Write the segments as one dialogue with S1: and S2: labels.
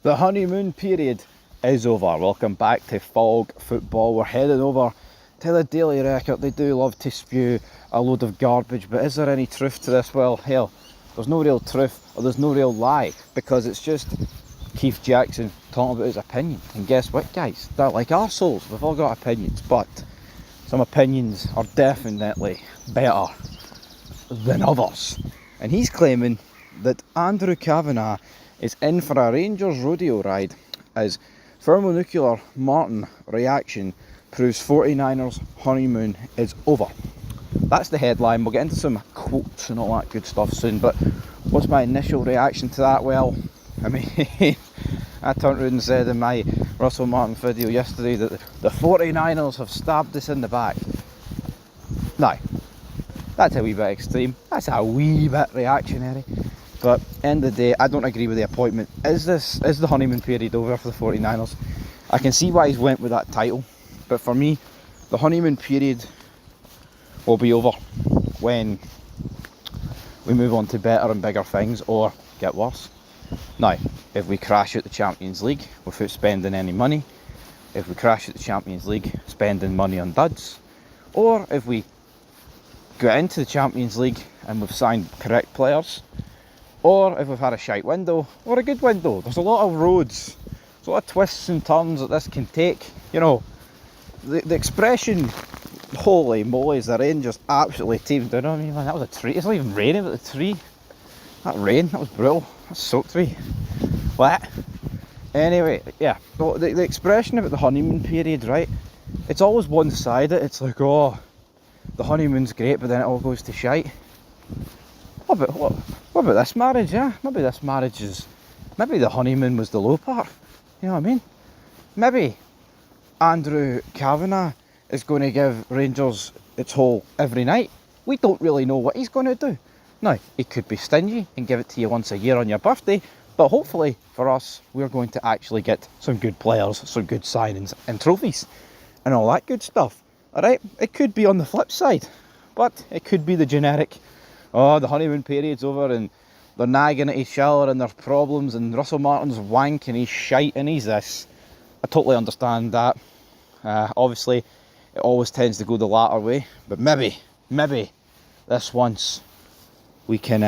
S1: The honeymoon period is over. Welcome back to Fog Football. We're heading over to the Daily Record. They do love to spew a load of garbage, but is there any truth to this? Well, hell, there's no real truth or there's no real lie, because it's just Keith Jackson talking about his opinion. And guess what, guys? They're like arseholes. We've all got opinions, but some opinions are definitely better than others. And he's claiming that Andrew Kavanagh is in for a Rangers rodeo ride as thermonuclear Martin reaction proves 49ers honeymoon is over. That's the headline. We'll get into some quotes and all that good stuff soon, but what's my initial reaction to that? Well, I mean, I turned around and said in my Russell Martin video yesterday that the 49ers have stabbed us in the back. Now, that's a wee bit extreme. That's a wee bit reactionary. But end of the day, I don't agree with the appointment. Is the honeymoon period over for the 49ers? I can see why he's went with that title, but for me, the honeymoon period will be over when we move on to better and bigger things, or get worse. Now, if we crash at the Champions League without spending any money, if we crash at the Champions League spending money on duds, or if we get into the Champions League and we've signed correct players, or if we've had a shite window or a good window. There's a lot of roads, there's a lot of twists and turns that this can take. You know, the expression, holy moly, is the rain just absolutely teamed down on me, man. That was a tree. It's not even raining, but the tree, that rain, that was brutal. That soaked me. What? Anyway, yeah, the expression about the honeymoon period, right? It's always one-sided. It's like, oh, the honeymoon's great, but then it all goes to shite. What about this marriage, yeah? Maybe this marriage is... Maybe the honeymoon was the low part. You know what I mean? Maybe Andrew Kavanagh is going to give Rangers its whole every night. We don't really know what he's going to do. Now, he could be stingy and give it to you once a year on your birthday, but hopefully for us, we're going to actually get some good players, some good signings and trophies and all that good stuff. Alright? It could be on the flip side, but it could be the generic, oh, the honeymoon period's over and they're nagging at each other and there's problems and Russell Martin's wank and he's shite and he's this. I totally understand that. Obviously, it always tends to go the latter way, but maybe this once we can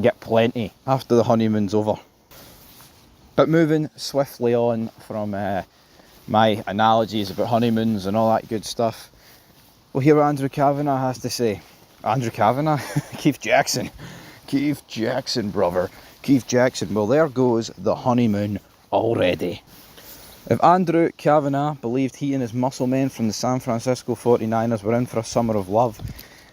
S1: get plenty after the honeymoon's over. But moving swiftly on from my analogies about honeymoons and all that good stuff, we'll hear what Andrew Kavanagh has to say. Andrew Kavanagh? Keith Jackson, brother. Keith Jackson. Well, there goes the honeymoon already. If Andrew Kavanagh believed he and his muscle men from the San Francisco 49ers were in for a summer of love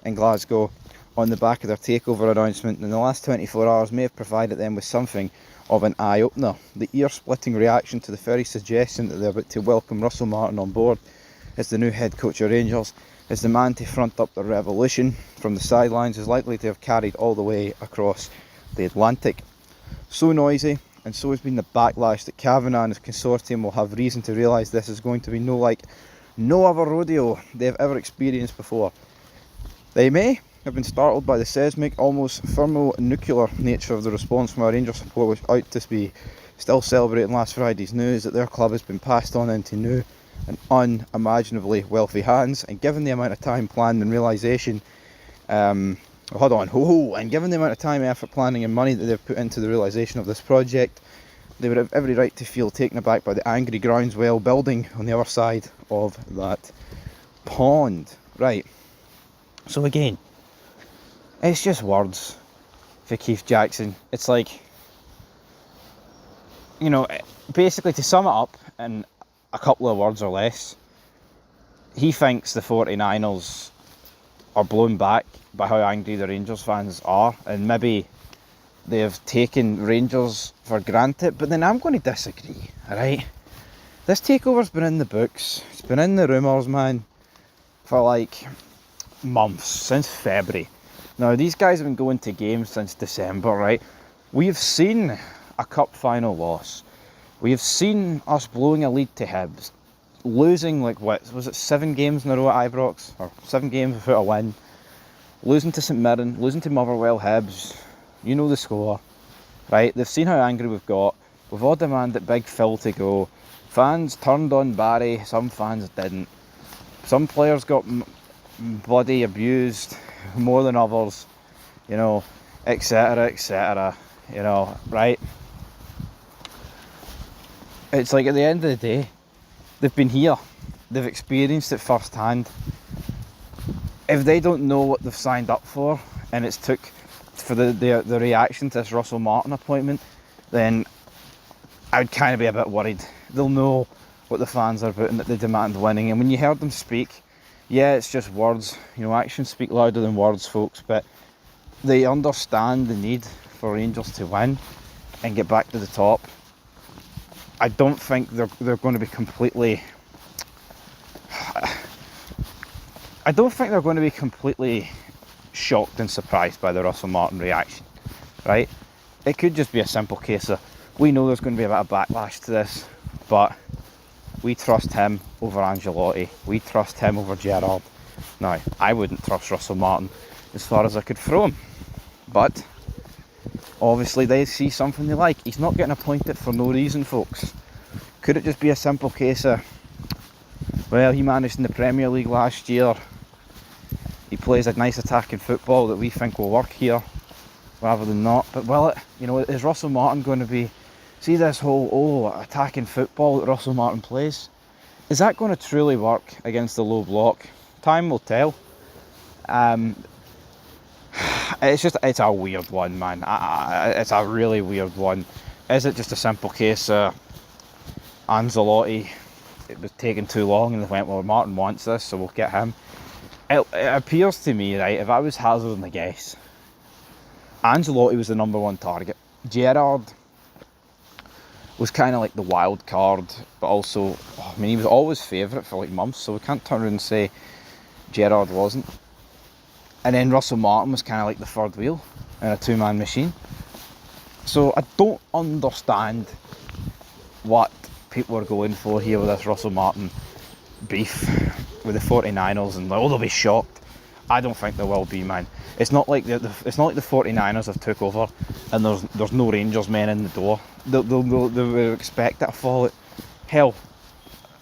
S1: in Glasgow on the back of their takeover announcement, then the last 24 hours may have provided them with something of an eye-opener. The ear-splitting reaction to the very suggestion that they're about to welcome Russell Martin on board as the new head coach of Rangers, as the man to front up the revolution from the sidelines, is likely to have carried all the way across the Atlantic. So noisy, and so has been the backlash, that Kavanagh and his consortium will have reason to realise this is going to be no other rodeo they have ever experienced before. They may have been startled by the seismic, almost thermonuclear nature of the response from our Rangers support, which out to be still celebrating last Friday's news that their club has been passed on into new and unimaginably wealthy hands. And given the amount of time, plan and realisation, and given the amount of time, effort, planning and money that they've put into the realisation of this project, they would have every right to feel taken aback by the angry groundswell building on the other side of that pond. Right, so again, it's just words for Keith Jackson. It's like, you know, basically to sum it up in a couple of words or less, he thinks the 49ers are blown back by how angry the Rangers fans are, and maybe they have taken Rangers for granted. But then I'm going to disagree, alright? This takeover's been in the books, it's been in the rumours, man, for like months, since February. Now, these guys have been going to games since December, right? We've seen a cup final loss. We have seen us blowing a lead to Hibs, losing like, what, was it 7 games in a row at Ibrox, or 7 games without a win, losing to St Mirren, losing to Motherwell, Hibs, you know the score. right? They've seen how angry we've got. We've all demanded Big Phil to go. Fans turned on Barry, some fans didn't. Some players got bloody abused more than others, you know, etc, etc, you know, right? It's like at the end of the day, they've been here, they've experienced it firsthand. If they don't know what they've signed up for, and it's took for the reaction to this Russell Martin appointment, then I would kind of be a bit worried. They'll know what the fans are about and that they demand winning. And when you heard them speak, yeah, it's just words. You know, actions speak louder than words, folks. But they understand the need for Rangers to win and get back to the top. I don't think they're going to be completely. I don't think they're going to be completely shocked and surprised by the Russell Martin reaction, right? It could just be a simple case of, we know there's going to be a bit of backlash to this, but we trust him over Ancelotti. We trust him over Gerrard. Now, I wouldn't trust Russell Martin as far as I could throw him, but obviously they see something they like. He's not getting appointed for no reason, folks. Could it just be a simple case of, well, he managed in the Premier League last year, he plays a nice attacking football that we think will work here, rather than not. But will it, you know, is Russell Martin going to be, see this whole attacking football that Russell Martin plays, is that going to truly work against the low block? Time will tell. It's a weird one, man. It's a really weird one. Is it just a simple case of Ancelotti, it was taking too long and they went, well, Martin wants this, so we'll get him? It appears to me, right, if I was hazarding a guess, Ancelotti was the number one target. Gerrard was kind of like the wild card, but also, I mean, he was always favourite for like months, so we can't turn around and say Gerrard wasn't. And then Russell Martin was kind of like the third wheel in a two-man machine. So I don't understand what people are going for here with this Russell Martin beef with the 49ers, and they'll be shocked. I don't think they will be, man. It's not like the 49ers have took over and there's no Rangers men in the door. They will expect it to fall. Hell,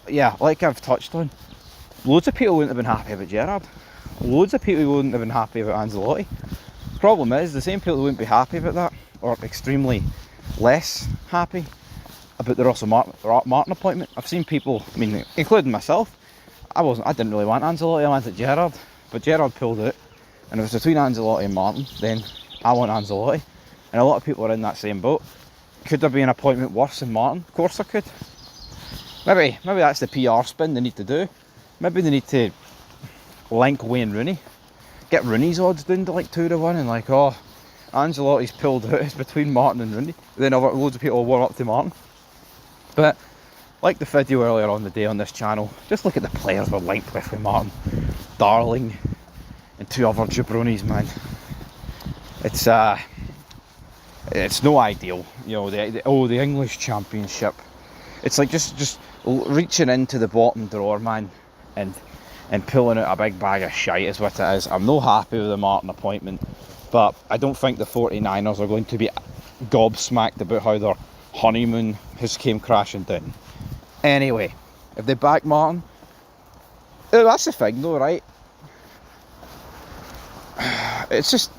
S1: yeah, like I've touched on, loads of people wouldn't have been happy about Gerrard. Loads of people wouldn't have been happy about Ancelotti. Problem is, the same people who wouldn't be happy about that, or extremely less happy about the Russell Martin appointment. I've seen people, I mean, including myself, I didn't really want Ancelotti, I wanted Gerrard, but Gerrard pulled it, and if it's between Ancelotti and Martin, then I want Ancelotti, and a lot of people are in that same boat. Could there be an appointment worse than Martin? Of course there could. Maybe that's the PR spin they need to do. Maybe they need to link Wayne Rooney, get Rooney's odds down to like 2-1, and like, oh, Ancelotti's pulled out, it's between Martin and Rooney. Then loads of people will warm up to Martin. But like the video earlier on the day on this channel, just look at the players we're linked with Martin. Darling and two other jabronis, man. It's no ideal, you know. The English Championship. It's like just reaching into the bottom drawer, man, and pulling out a big bag of shite is what it is. I'm no happy with the Martin appointment, but I don't think the 49ers are going to be gobsmacked about how their honeymoon has came crashing down. Anyway, if they back Martin, that's the thing though, right? It's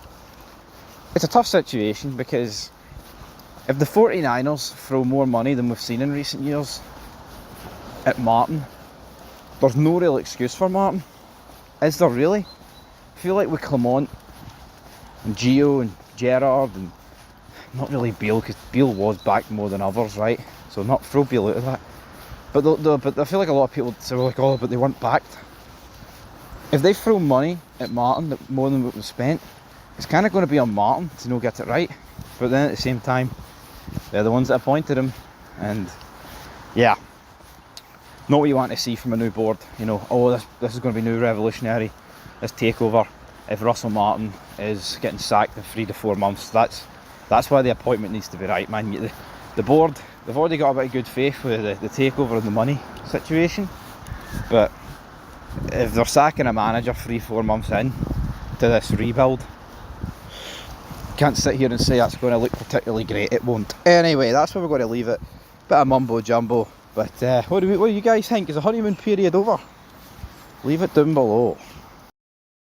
S1: a tough situation, because if the 49ers throw more money than we've seen in recent years at Martin, there's no real excuse for Martin. Is there really? I feel like with Clement and Gio and Gerrard, and not really Beale, because Beale was backed more than others, right? So not throw Beale out of that. But I feel like a lot of people say, like, oh, but they weren't backed. If they throw money at Martin more than what was spent, it's kind of going to be on Martin to not get it right. But then at the same time, they're the ones that appointed him, and yeah, not what you want to see from a new board. You know, oh, this is going to be new, revolutionary, this takeover. If Russell Martin is getting sacked in 3 to 4 months, that's why the appointment needs to be right, man. The board, they've already got a bit of good faith with the takeover and the money situation, but if they're sacking a manager 3-4 months in to this rebuild, can't sit here and say that's going to look particularly great. It won't. Anyway, that's where we're going to leave it. Bit of mumbo jumbo. But what do you guys think? Is the honeymoon period over? Leave it down below.